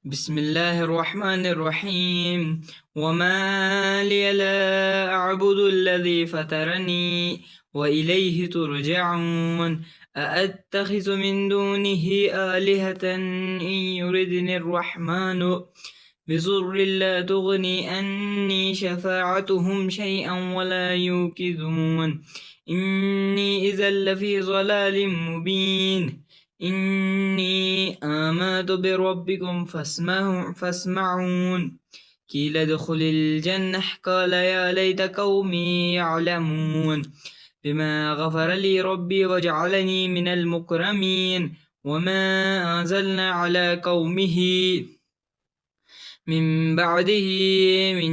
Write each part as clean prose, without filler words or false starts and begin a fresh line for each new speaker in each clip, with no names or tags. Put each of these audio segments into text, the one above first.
بسم الله الرحمن الرحيم. وما لي لا أعبد الذي فطرني وإليه ترجعون. أأتخذ من دونه آلهة إن يردني الرحمن بضر لا تغني عني شفاعتهم شيئا ولا يوقظون. إني إذا لفي ضلال مبين. إني آمنت بربكم فاسمعون. قيل ادخل الجنة قال يا ليت قومي يعلمون بما غفر لي ربي وجعلني من المكرمين. وما أنزلنا على قومه من بعده من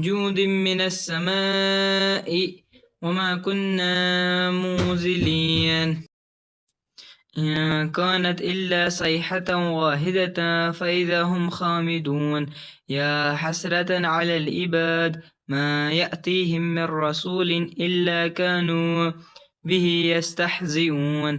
جود من السماء وما كنا منزلين. إن كانت إلا صيحة واحدة فإذا هم خامدون. يا حسرة على العباد ما يأتيهم من رسول إلا كانوا به يستهزئون.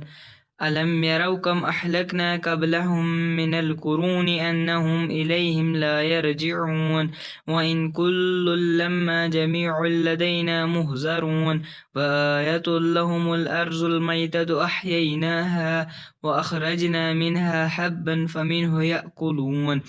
ألم يروا كم أهلكنا قبلهم من القرون أنهم إليهم لا يرجعون. وإن كل لما جميع لدينا مهزرون. وآية لهم الأرض الميتة أحييناها وأخرجنا منها حبا فمنه يأكلون.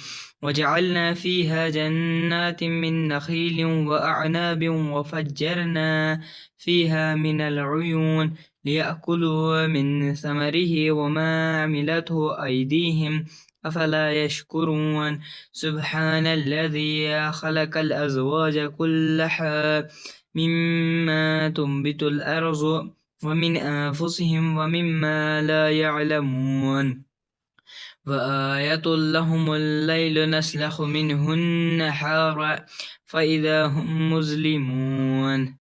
وجعلنا فيها جنات من نخيل وأعناب وفجرنا فيها من العيون ليأكلوا من ثمره وما عملته أيديهم أفلا يشكرون. سبحان الذي خلق الأزواج كلها مما تنبت الأرض ومن أنفسهم ومما لا يعلمون. وآية لهم الليل نسلخ منه النهار فإذا هم مظلمون.